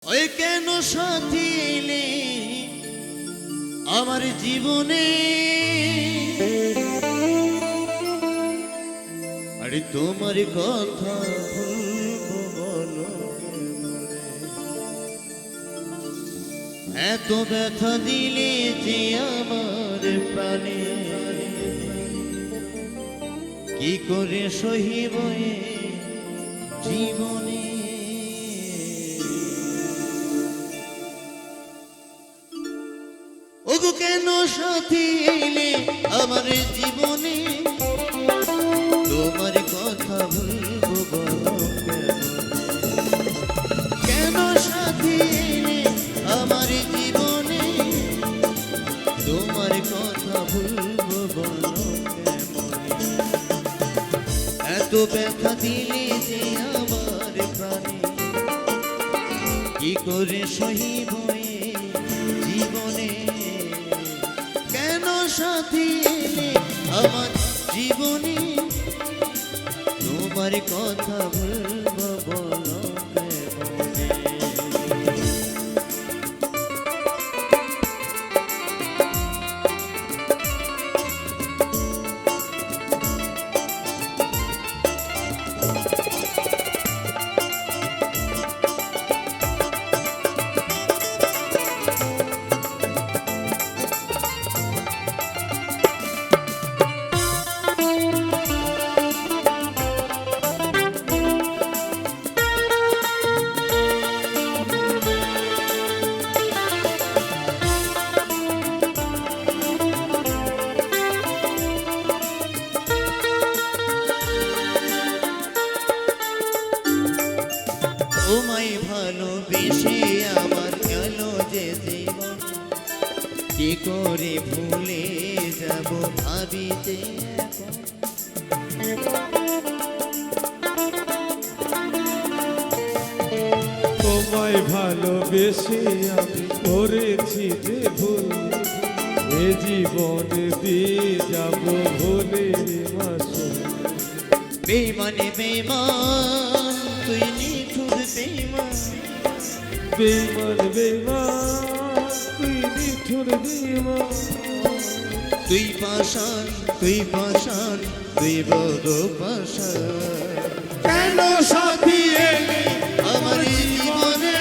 ওই কেন সাথী এলে আমার জীবনে, আরে তোমার কথা ভুলবো বলো কেমনে? এত ব্যথা দিলে যে আমার প্রাণে, কি করে সহিব এ জীবনে? ওগো কেন সাথী এলে আমার জীবনে, তোমার কথা ভুলবো বলো কেমনে? কেন সাথী এলে আমার জীবনে, তোমার কথা ভুলবো বলো কেমনে? এত ব্যথা দিলে যে আমার প্রাণে, কি করে সহিব এ জীবনে? কেন সাথী এলে আমার জীবনে, তোমার কথা ভুলবো বলো কেমনে? তোমায় ভালোবেসে আমার গেল যে জীবন, কি করে ভুলে যাব ভাবিতে এখন? তোমায় ভালোবেসে আমি করেছি যে ভুল, এ জীবনে দিয়ে যাব ভুলে মাসুল। বেইমানে বেইমান তুই নিঠুর বেইমান, বেইমান বেইমান তুই নিঠুর বেইমান, তুই পাষাণ তুই পাষাণ তুই বড় পাষাণ। কেন সাথী এলে আমার জীবনে,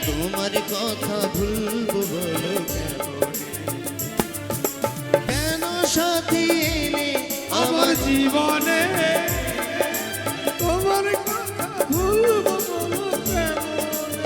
তোমার কথা ভুলবো বলো কেমনে? কেন সাথী এলে আমার জীবনে, তোমার কথা ভুলবো বলো কেমনে?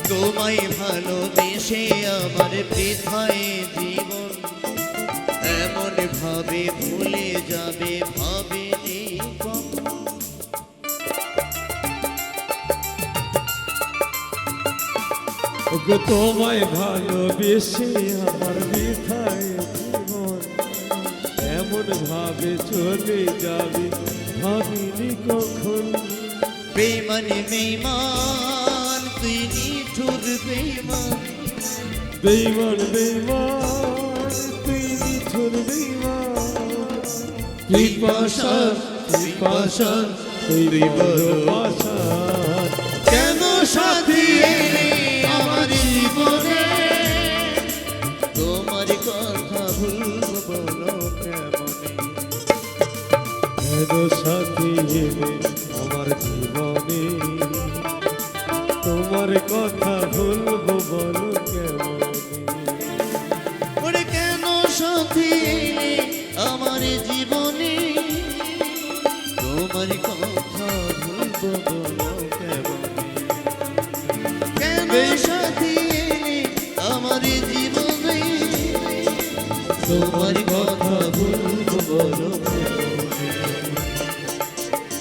তোমায় ভালোবেসে আমার বৃথায় জীবন, এমন ভাবে ভুলে যাবে ভাবিনি কখন? ওগো তোমায় ভালোবেসে আমার বৃথায় জীবন, এমন ভাবে চলে যাবে ভাবিনি কখন। বেইমানে বেইমান তুই নিঠুর বেইমান, বেইমান বেইমান তুই নিঠুর বেইমান, তুই পাষাণ তুই পাষাণ তুই বড় পাষাণ। কেন সাথী এলে আমার জীবনে, তোমার কথা ভুলবো বলো কেমনে? কেন সাথী এলে আমার জীবনে, তোমার কথা ভুলবো বলো কেমনে? ওরে কেন সাথী এলে তোমার কথা ভুলবো বলো কেমনে কেন সাথী এলে আমার জীবনে তোমার কথা ভুলবো বলো কেমনে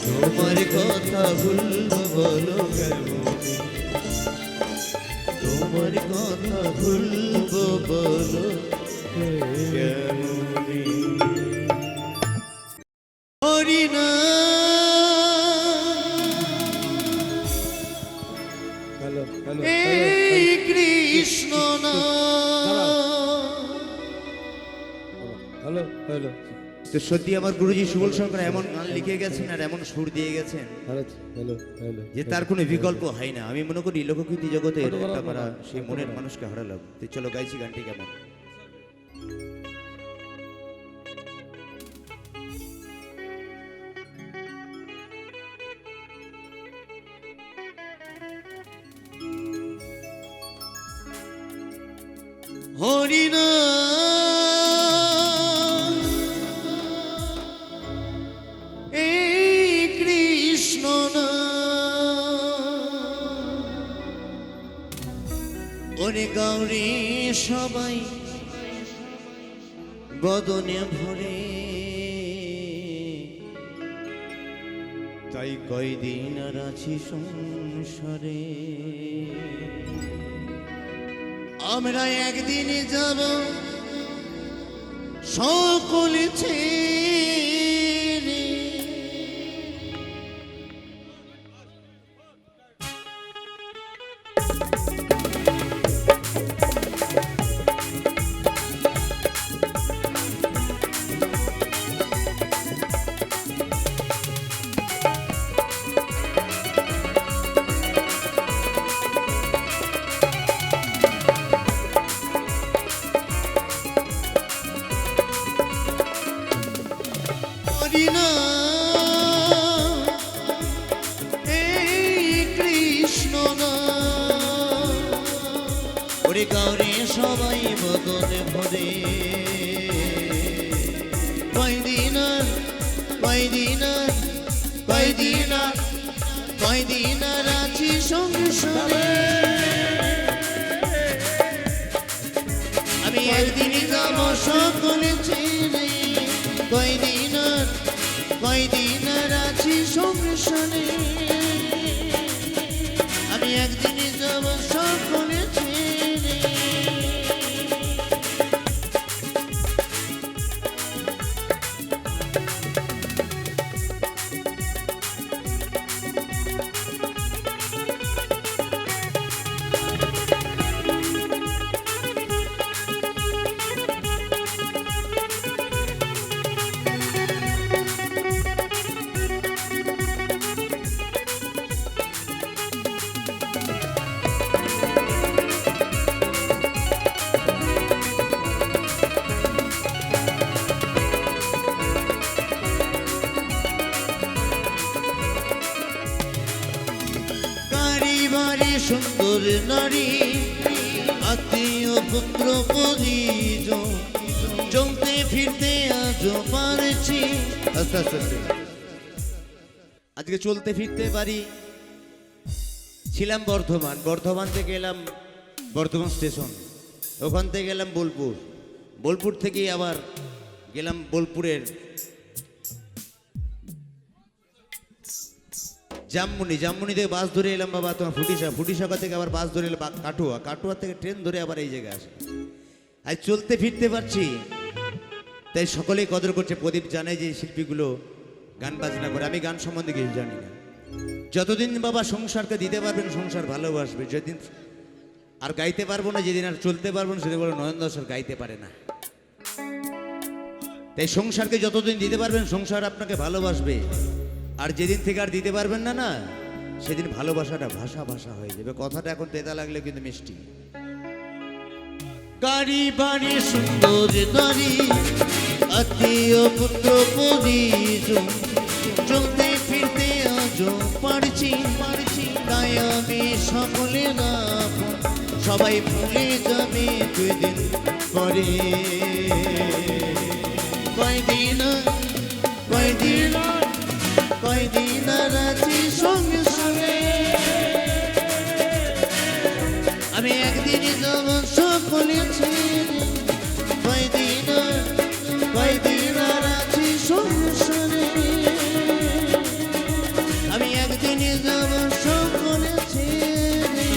তোমার কথা ভুলবো বলো কেমনে তোমার কথা ভুলবো বলো কেমনে হরি না হ্যালো হ্যালো এই কৃষ্ণ না হ্যালো হ্যালো তো সত্যি আমার গুরুজি সুবল সরকার এমন গান লিখে গেছেন আর এমন সুর দিয়ে গেছেন হ্যালো হ্যালো হ্যালো যে তার কোনো বিকল্প হয় না। আমি মনে করি লোকগীতি জগতে আমরা সেই মনের মানুষকে হারালাম। তো চলো গাইছি গানটি কেমন। হরিনা এই কৃষ্ণ না ওরে গৌরী সবাই বদনে ভরে তাই কয়দিন আর আছি সংসারে আমরা একদিন যাব সকলে ছেড়ে হরিনা এই কৃষ্ণ না ওরে গৌরী সবাই বদলে ভরে কয়দিন আর কয়দিন আর কয়দিন আর কয়দিন আর আছি সংসারে আমি একদিনই যাব সকলে ছেড়ে কয়দিন আর আছি সংসারে আমি একদিনই যাব সকলে ছেড়ে বাড়ি সুন্দর নারী আত্মীয় পুত্র পরিজন চলতে ফিরতে আজও পারছি আস্তে আস্তে আস্তে আজকে চলতে ফিরতে পারি ছিলাম বর্ধমান বর্ধমান থেকে এলাম বর্ধমান স্টেশন ওখান থেকে গেলাম বোলপুর বোলপুর থেকে আবার গেলাম বোলপুরের জামমুনি জামমুনি থেকে বাস ধরে এলাম বাবা তোমার ফুটিসাকা থেকে আবার বাস ধরে এলাম কাটুয়া কাটুয়া থেকে ট্রেন ধরে আবার এই জায়গায় আসে আজ চলতে ফিরতে পারছি তাই সকলেই কদর করছে প্রদীপ জানে যে শিল্পীগুলো গান বাজনা করে আমি গান সম্বন্ধে কিছু জানি না যতদিন বাবা সংসারকে দিতে পারবেন সংসার ভালোবাসবে যেদিন আর গাইতে পারবো না যেদিন আর চলতে পারবো না সেদিন বলে নয়ন দাস আর গাইতে পারে না তাই সংসারকে যতদিন দিতে পারবেন সংসার আপনাকে ভালোবাসবে আর যেদিন থেকে আর দিতে পারবেন না না সেদিন ভালোবাসাটা ভাষা ভাষা হয়ে যাবে কথাটা এখন তেতা লাগলে কিন্তু মিষ্টি গাড়ি বাড়ি সুন্দর নারী আত্মীয় পুত্র পরিজন চলতে ফিরতে আজও পারছি তাই আমি সকলে না সবাই ভুলে যাবে দুদিন পরে কয়দিন কয়দিন আর আছি সঙ্গে সঙ্গে আমি একদিনই যাব সকলে ছেড়ে কয়দিন আর আছি সঙ্গে সঙ্গে আমি একদিনই যাব সকলে ছেড়ে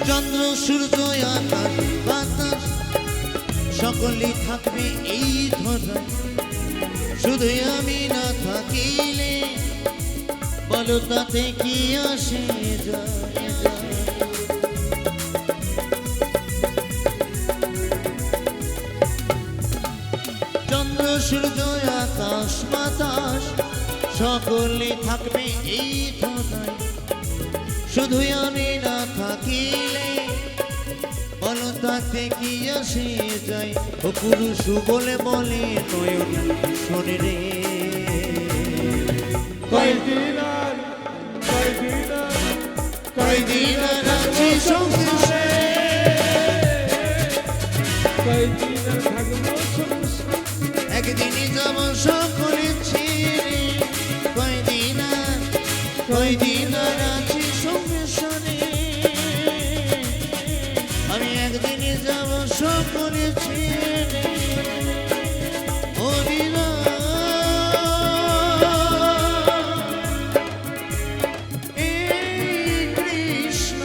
চন্দ্র সূর্য আকাশ বাতাস সকলেই থাকবে এই ধরা শুধু আমি না থাকিলে বলো তাতে কি আসে যায় চন্দ্র সূর্য আকাশ বাতাস সকলে থাকবে এই ধরায় শুধু আমি না থাকিলে বলো তাতে কি আসে যায় ও পুরুষ বলে বলে নয়ন শোনে রে কয়দিন আর কয়দিন আর আছি সংসারে কয়দিন আর থাকবো সংসারে একদিনই যাব সকলে ছেড়ে কয়দিন আর আছি সংসারে আমি একদিনই যাব সকলে ছেড়ে হরিরা এই কৃষ্ণ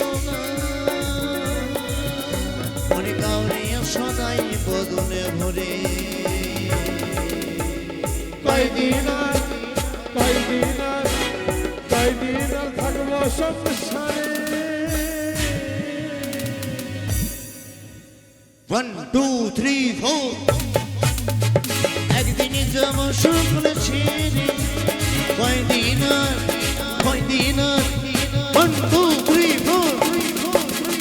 মনে কাউরিয়া সদাই বদনে ভরে কয়দিন আর থাকবো সংসারে 1 2 3 4 একদিনই যাব সকলে ছেড়ে কয়দিন আর 1 2 3 4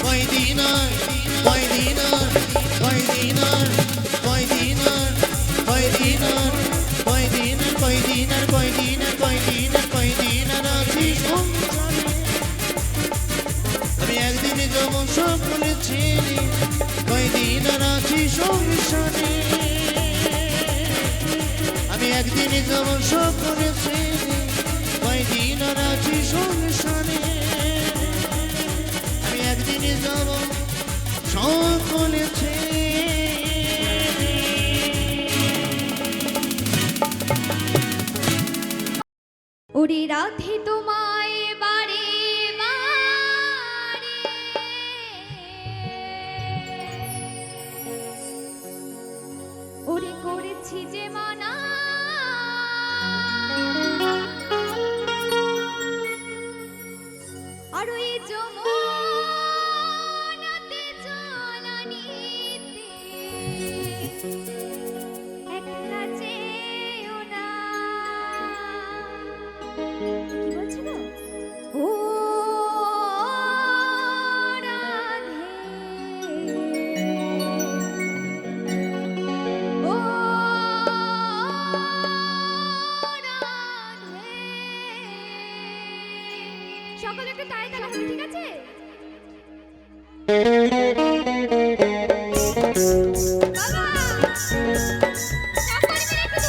কয়দিন আর আছি সংসারে আমি একদিনে যাব সকলে ছেড়ে কয়দিন আর আছি সংসারে আমি একদিনে যাব সকলে ছেড়ে কয়দিন আর আছি সংসারে আমি একদিনে যাব সকলে ছেড়ে ওরে রাধে তোমায় বারে বারে ওরে করেছি যে মানা আর ওই যমুনাতে জলানিতে একটা চেয়েও না কি বলছিল ও রাধে ও রাধে সকলে একটু তাই তালা হবে ঠিক আছে বাবা চাপ করে একটু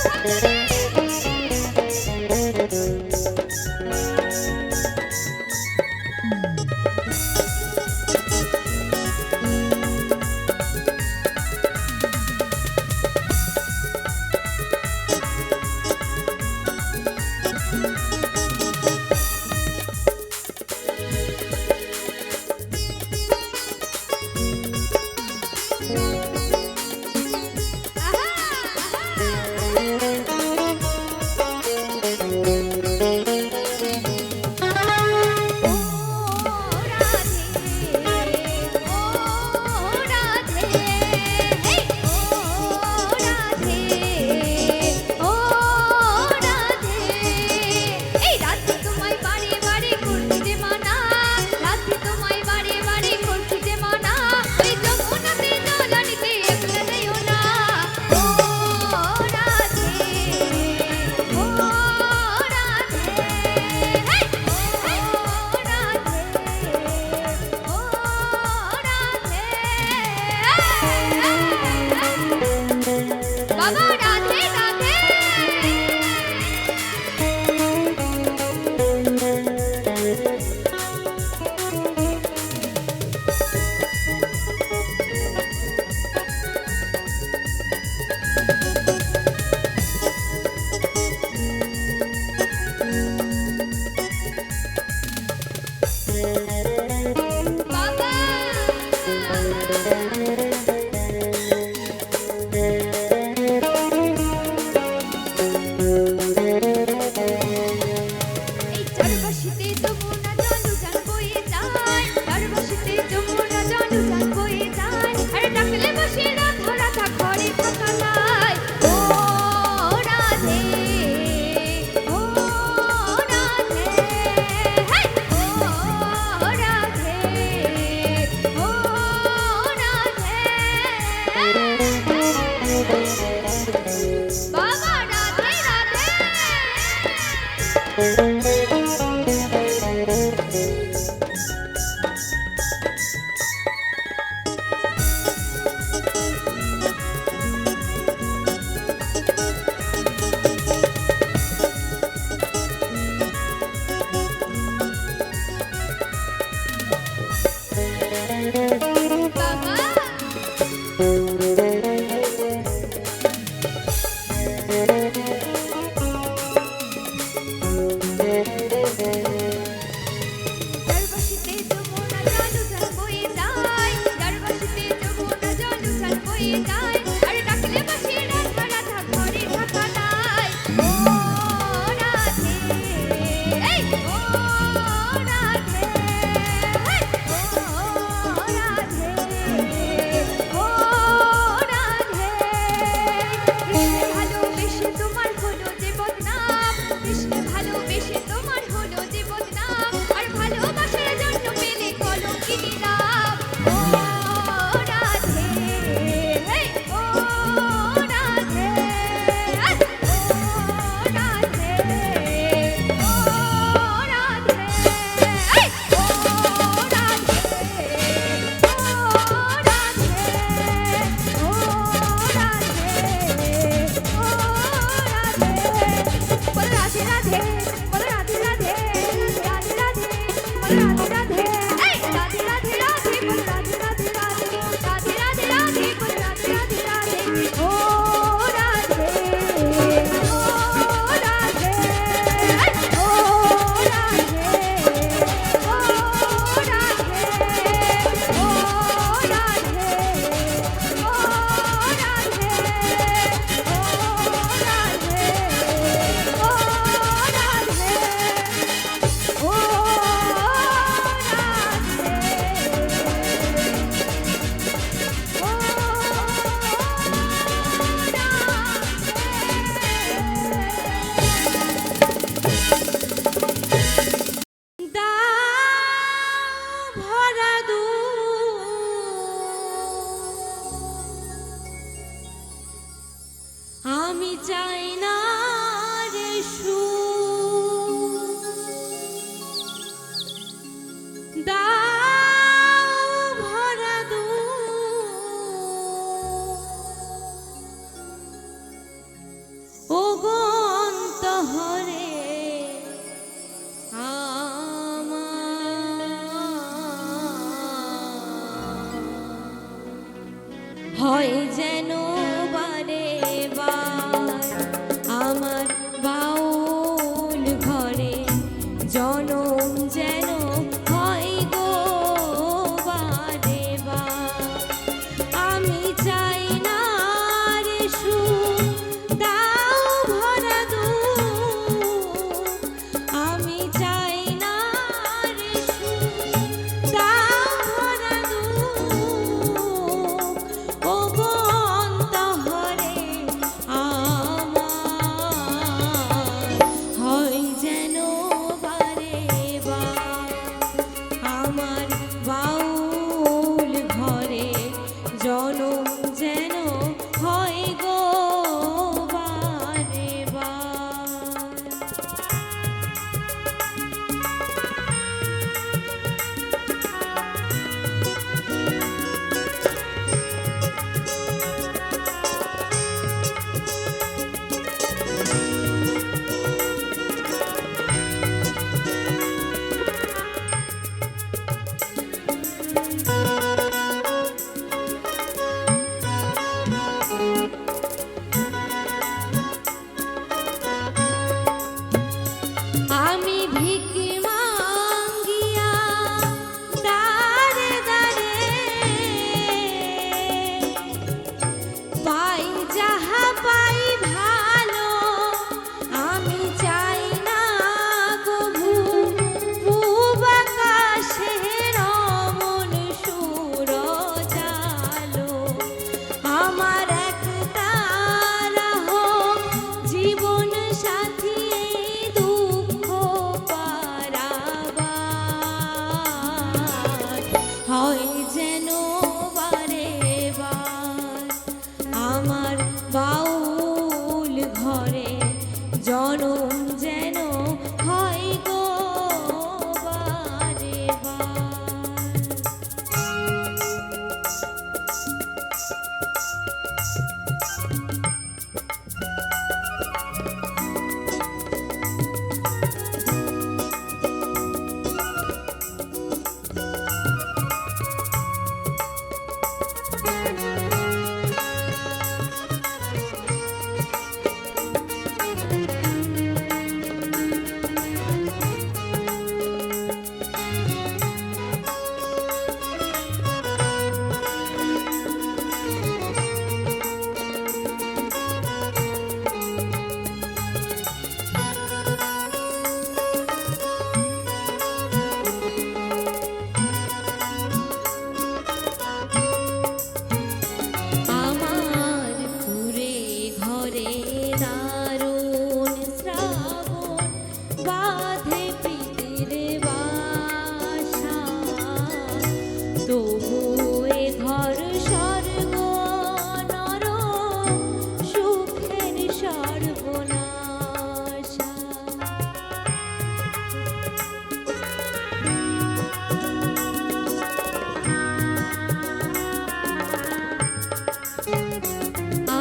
বাবা রাধে রাধে বাবা এই চারপাশিতে যমুনা জল উজান বয়ে যায় চারপাশিতে যমুনা জল উজান বয়ে যায় আর ডাকলে বসে রাধা রাধা ঘরে থাকা নাই ও রাধে ও রাধে হেই ও রাধে ও রাধে বাবা রাধে রাধে বাবা চারপাশিতে যমুনা জল উজান বয়ে যায় চারপাশিতে যমুনা জল উজান বয়ে যায় আর ডাকলে বসে রাধা রাধা ঘরে থাকা নাই ও রাধে এই ও রাধে হেই ও রাধে ও রাধে কৃষ্ণ ভালোবেসে তোমার হলো যে বদনাম কৃষ্ণ ভালোবেসে তোমার হলো যে বদনাম আর ভালোবাসার জন্য পেলে কলঙ্কিনী নাম ও রাধে হেই ও রাধে ও রাধে ও রাধে এই ও রাধে ও রাধে ও রাধে বল রাধে রাধে রাধে রাধে বল রাধে রাধে এই রাধে রাধে রাধে বল রাধে রাধে রাধে রাধে রাধে রাধে বল রাধে রাধে রাধে ও রাধে ও রাধে ও রাধে ও রাধে ও রাধে ও ভরা দু আমি চাই না রে দাও ভরা দু ও গন্ত হরে হয় যেন বারে বার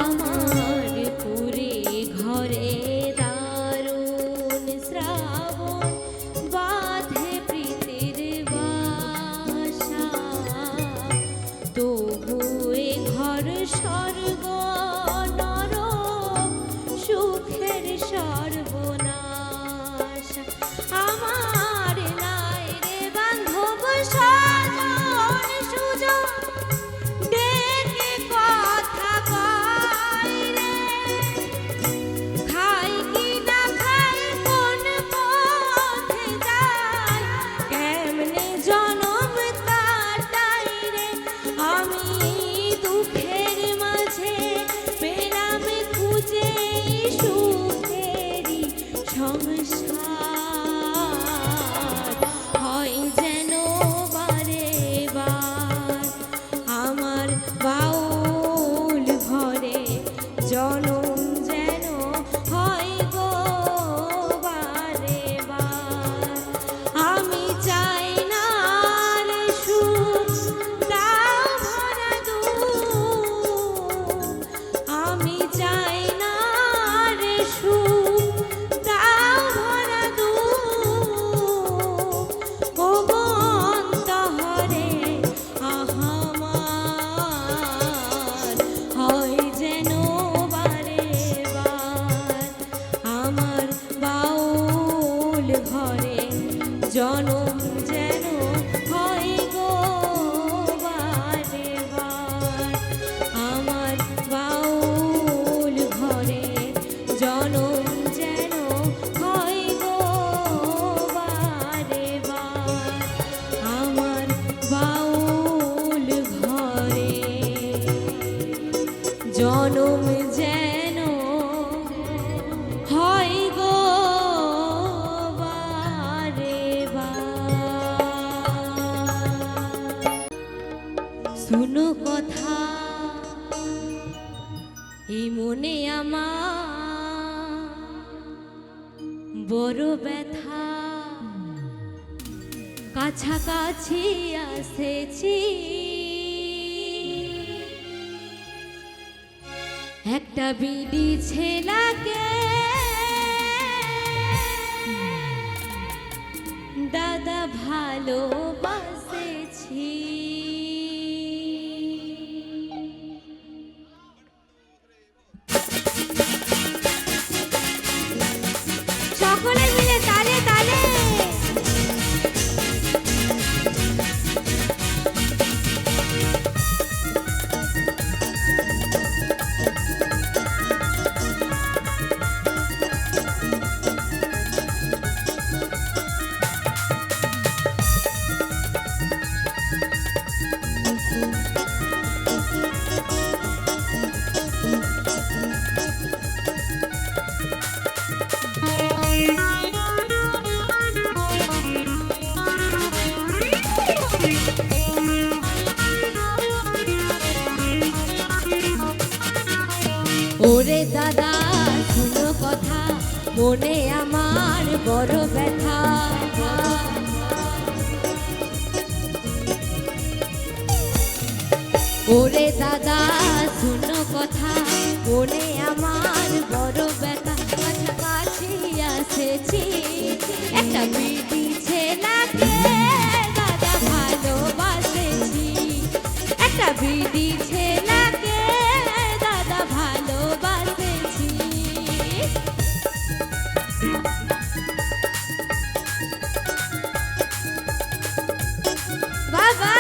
আমার পুরে ঘরে দারুণ শ্রাবণ বাঁধে প্রীতির বাসা, তবু এ ঘর স্বর্গ নরক সুখের সর্বনাশ। আমার নাই রে বান্ধব সাজন সুজন, ডেকে কথা কয় রে, খাই কি না খাই কোন পথে যাই, কেমনে জনম কাটাই রে। আমি দুঃখের মাঝে পেলাম খুঁজে সুখেরই সংসার, হয় যেন বারে বার আমার বাউল ঘরে জনম যেন হয় গো বারে বার। আমি চাই না রে সুখ দাও ভরা দুঃখ, আমি চাই না রে সুখ দাও ভরা দুঃখ, ও গো অন্তরে আহামার, হয় যেন বারে বার আমার বাউল ঘরে জনম যেন হয় গো বারে বার। আমার বাউল ঘরে জনম যেন হয় গো বারে বার। আমার বাউল ঘরে জনম যেন হয় গো বারে বার। শুনো কথা এই মনে আমার বড় ব্যথা, কাছাকাছি আসেছি একটা বিডি ছেলাকে, দাদা ভালোবাসেছি। সকলে মিলে তালে তালে ওরে দাদা শুনো কথা, মনে আমার বড় ব্যথা। ওরে দাদা শুনো কথা, মনে আমার বড় ব্যথা, কাছাকাছি আসেছি একটা বিডি ছেলাকে, দাদা ভালোবাসেছি একটা বিডি ছেলাকে, দাদা ভালোবাসেছি। বাবা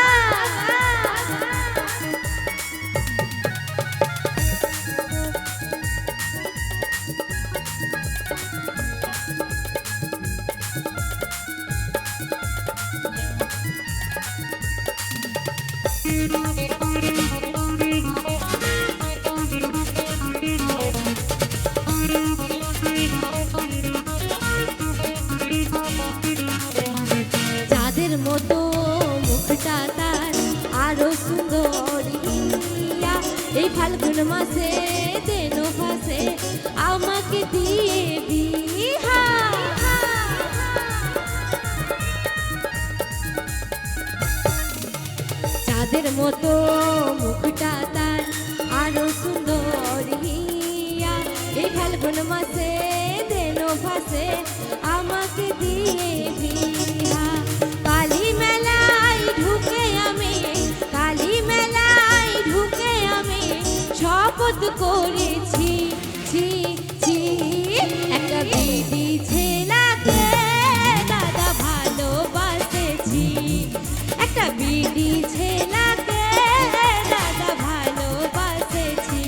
চাঁদের মতো মুখটা তার আরো সুন্দরিয়া, এই ফাল্গুন মাসে দেন ফাঁসে আমাকে দিয়ে বিহা। চাঁদের মতো মুখটা তার আরো সুন্দর ফাল্গুন মাসে দেনো ভাসে আমাকে দিয়ে বিহা। কালী মেলায় ঢুকে আমি, কালী মেলায় ঢুকে আমি শপথ করেছি, ছি ছি একটা বিধি ছেলাকে দাদা ভালোবাসেছি, একটা বিধি ছেলাকে দাদা ভালোবাসেছি।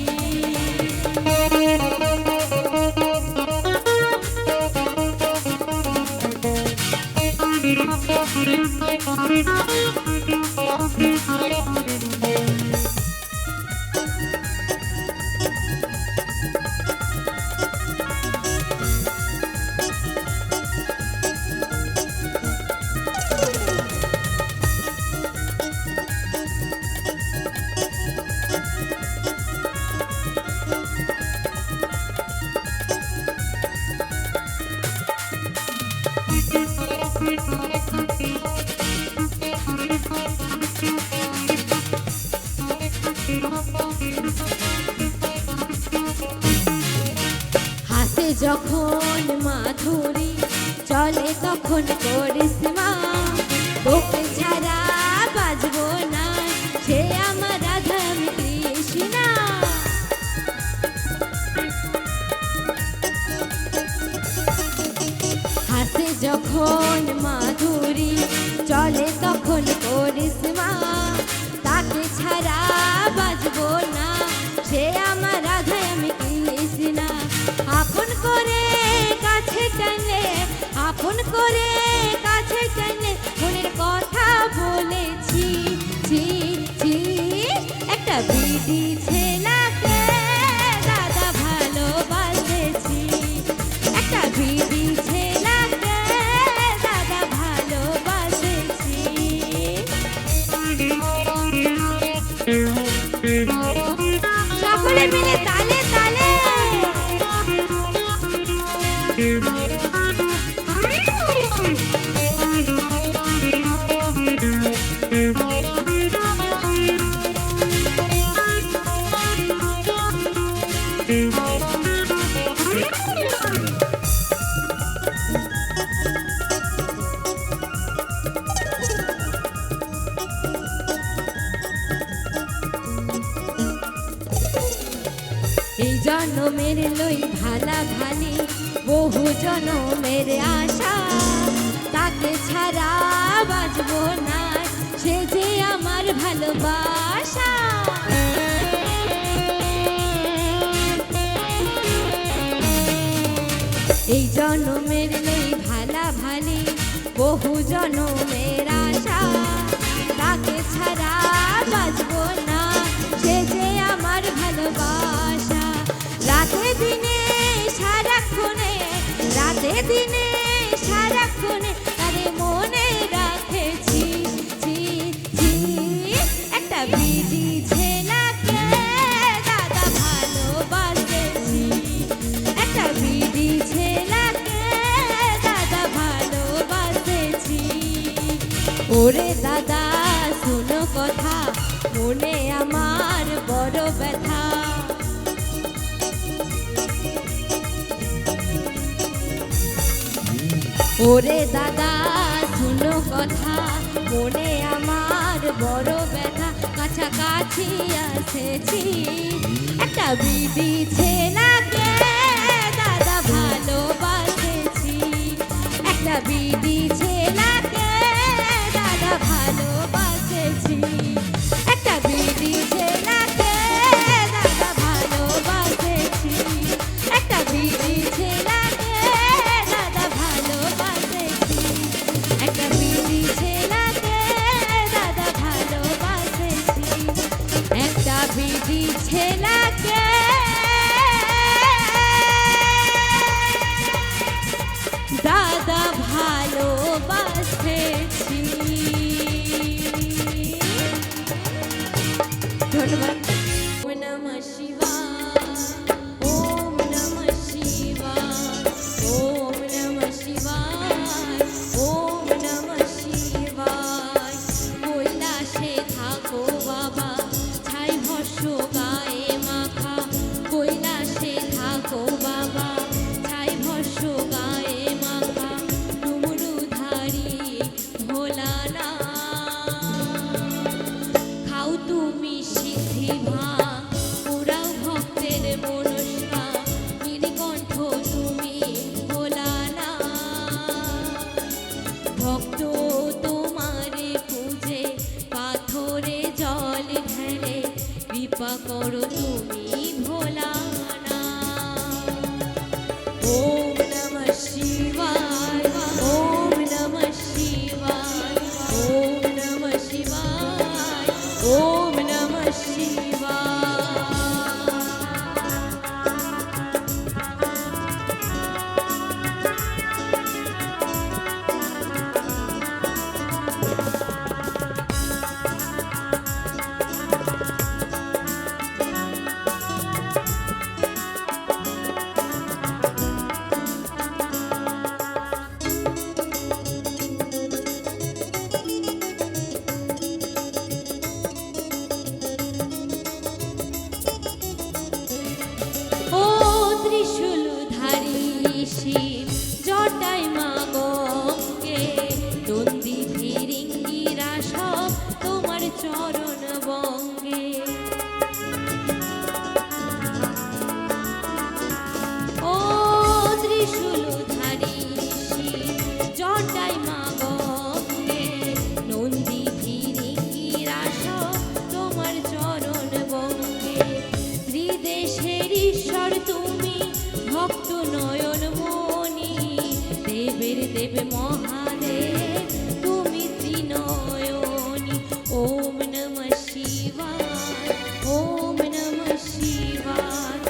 হাসে যখন মাধুরী চলে তখন করিশ্মা, তোকে ছাড়া বাজবো না সে আমার রাধা আমি কৃষ্ণা। হাসে যখন মাধুরী চলে তখন করিশ্মা, তাকে ছাড়া বাজবো না সে আমার রাধা আমি কৃষ্ণা। আপন করে কাছে টানলে, আপন করে কাছে টানলে মনের কথা বলেছি, ছি ছি একটা বিধি ছেলাকে দাদা ভালোবাসেছি, একটা বিধি ছেলাকে দাদা ভালোবাসেছি। সকলে মিলে তালে তালে এই জন্মের লই ভালা ভালি বহু জন্মের আশা, তাকে ছাড়া বাজবো না সে যে আমার ভালোবাসা। এই জন্মের লই ভালা ভালি বহু জন্মের আশা, তাকে ছাড়া বাজবো না সে যে আমার ভালোবাসা। রাতে দিনে সারাক্ষণে, রাতে দিনে সারাক্ষণে তারে মনে রাখেছি, ছি ছি একটা বিধি ছেলাকে দাদা ভালোবাসেছি, একটা বিধি ছেলাকে দাদা ভালোবাসেছি। ওরে দাদা শোনো কথা, মনে আমার বড় ব্যথা। ওরে দাদা শোনো কথা, মনে আমার বড় ব্যথা। কাছাকাছি এসেছি, একটা বিধি ছেলাকে দাদা ভালোবাসেছি, একটা বিধি ছেলাকে দাদা ভালোবাসেছি, একটা বিধি ছেলাকে দাদা ভালোবাসেছি, একটা বিধি ছেলাকে দাদা ভালোবাসেছি, একটা বিধি ছেলাকে দাদা ভালোবাসেছি, একটা বিধি ছেলাকে দাদা ভালোবাসেছি। ओम नमः शिवाय ओम नमः शिवाय ओम नमः शिवाय ओम नमः शिवाय ও ত্রিশূলধারী শিব জটায় মা গঙ্গে নন্দী ফিরিঙ্গিরা সব তোমার চরণ বঙ্গে ও ত্রিশূলধারী শিব জটায় মা গঙ্গে নন্দী ফিরিঙ্গিরা সব তোমার চরণ বঙ্গে ত্রিদেশের ঈশ্বর তুমি ভক্ত নয়ন মনি দেবের দেব মহাদেব তুমি ত্রিনয়নী ওম নমঃ শিবায় ওম নমঃ শিবায়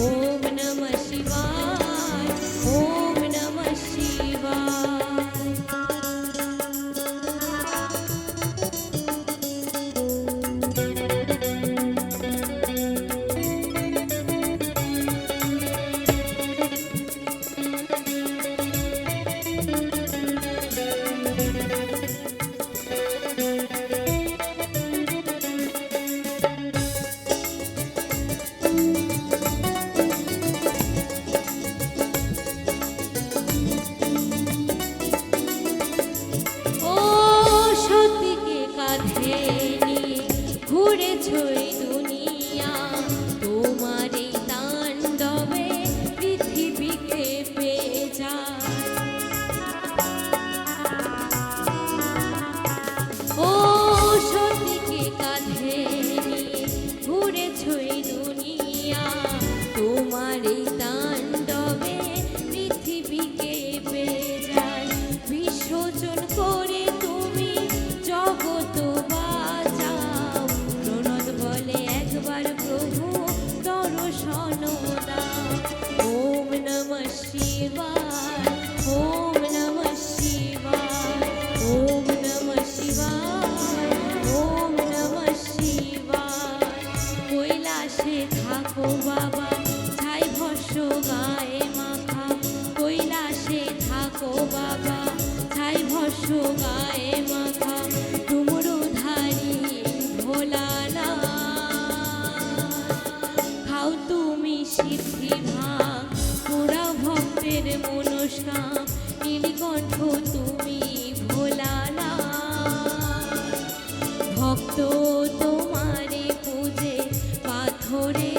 ওম নমঃ শিবায় ওম নমঃ শিবায় ও সতীকে কাঁধে নিয়ে ঘুরেছ এই দুনিয়া তোমার এই তাণ্ডবে পৃথিবীকে পেয়ে যায় ও সতীকে কাঁধে নিয়ে ঘুরেছ এই দুনিয়া তোমার এই তাণ্ডবে পৃথিবীকে পেয়ে যায় বিসর্জন করে তুমি জগত বাঁচাও প্রণত বলে একবার প্রভু দর্শন দাও ওম নমঃ শিবায় ওম নমঃ শিবায় ওম নমঃ শিবায় ওম নমঃ শিবায় কৈলাসে থাকো বাবা ছাই ভস্য গায়ে মাখা কৈলাসে থাকো বাবা ছাই ভস্য গায়ে মাখা ডুমরুধারী ভোলানা খাও তুমি সিদ্ধি ভাগ পুরা ভক্তের মনস্কাম নীলকণ্ঠ তুমি ভোলানা ভক্ত তোমারে পূজে পাথরে